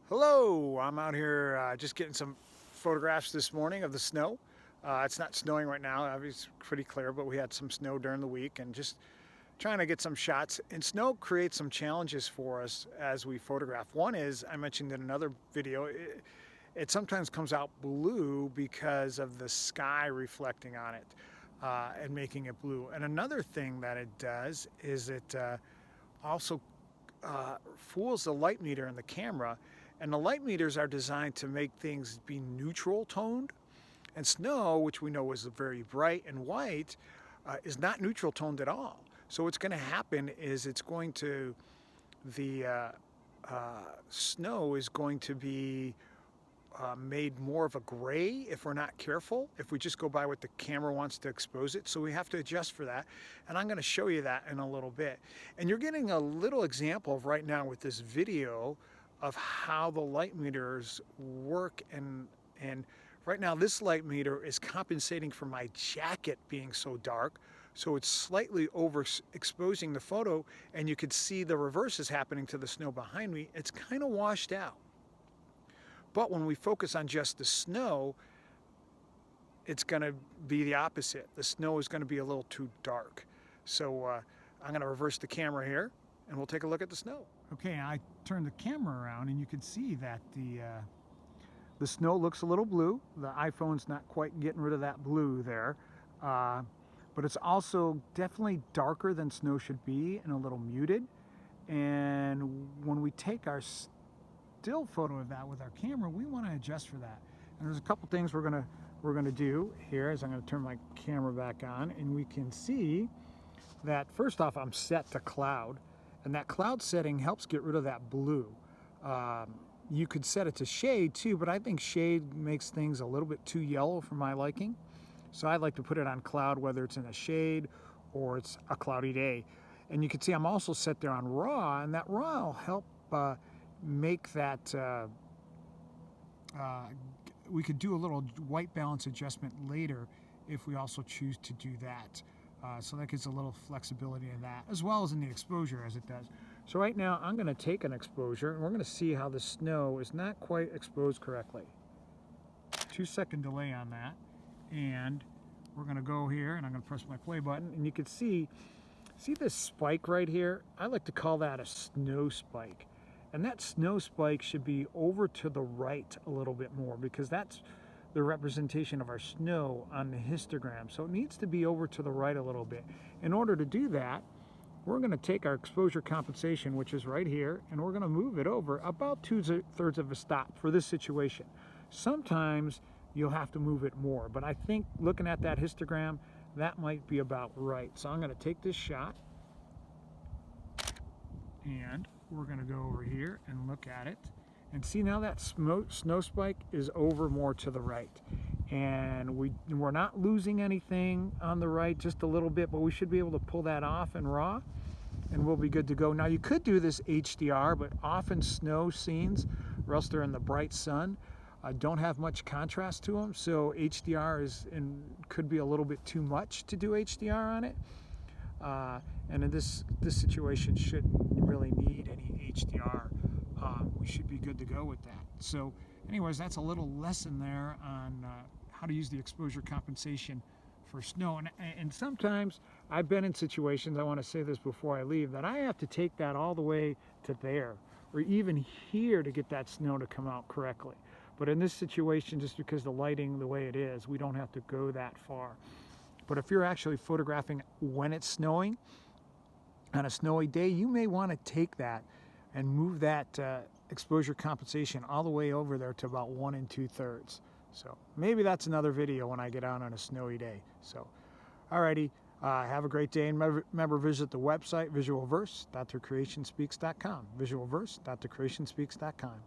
Hello, I'm out here just getting some photographs this morning of the snow. It's not snowing right now, obviously it's pretty clear, but we had some snow during the week and just trying to get some shots. And snow creates some challenges for us as we photograph. One is, I mentioned in another video, it sometimes comes out blue because of the sky reflecting on it and making it blue. And another thing that it does is it also fools the light meter in the camera, and the light meters are designed to make things be neutral toned, and snow, which we know is very bright and white, is not neutral toned at all. So what's going to happen is the snow is going to be made more of a gray if we're not careful, if we just go by what the camera wants to expose it. So we have to adjust for that. And I'm going to show you that in a little bit. And you're getting a little example of right now with this video of how the light meters work. And right now this light meter is compensating for my jacket being so dark. So it's slightly overexposing the photo, and you could see the reverse is happening to the snow behind me. It's kind of washed out. But when we focus on just the snow, it's going to be the opposite. The snow is going to be a little too dark. So I'm going to reverse the camera here, and we'll take a look at the snow. Okay, I turned the camera around, and you can see that the snow looks a little blue. The iPhone's not quite getting rid of that blue there. But it's also definitely darker than snow should be and a little muted. And when we take our still photo of that with our camera, we want to adjust for that. And there's a couple things we're gonna do here. As I'm going to turn my camera back on, and we can see that first off I'm set to cloud, and that cloud setting helps get rid of that blue. You could set it to shade too, but I think shade makes things a little bit too yellow for my liking. So I like to put it on cloud, whether it's in a shade or it's a cloudy day. And you can see I'm also set there on raw, and that raw will help make that, we could do a little white balance adjustment later if we also choose to do that. So that gives a little flexibility in that, as well as in the exposure as it does. So right now I'm going to take an exposure, and we're going to see how the snow is not quite exposed correctly. 2-second delay on that. And we're going to go here, and I'm going to press my play button, and you can see this spike right here? I like to call that a snow spike. And that snow spike should be over to the right a little bit more, because that's the representation of our snow on the histogram. So it needs to be over to the right a little bit. In order to do that, we're going to take our exposure compensation, which is right here, and we're going to move it over about 2/3 of a stop for this situation. Sometimes you'll have to move it more, but I think looking at that histogram, that might be about right. So I'm going to take this shot, and we're going to go over here and look at it, and see now that snow spike is over more to the right, and we're not losing anything on the right, just a little bit, but we should be able to pull that off in raw, and we'll be good to go. Now you could do this HDR, but often snow scenes, or else they're in the bright sun, don't have much contrast to them, so HDR could be a little bit too much to do HDR on it. And in this situation shouldn't really need any HDR. We should be good to go with that. So anyways, that's a little lesson there on how to use the exposure compensation for snow. And sometimes I've been in situations, I want to say this before I leave, that I have to take that all the way to there, or even here, to get that snow to come out correctly. But in this situation, just because the lighting the way it is, we don't have to go that far. But if you're actually photographing when it's snowing, on a snowy day, you may want to take that and move that exposure compensation all the way over there to about 1 2/3. So maybe that's another video when I get out on a snowy day. So, alrighty, have a great day, and remember, visit the website visualverse.thecreationspeaks.com. Visualverse.thecreationspeaks.com.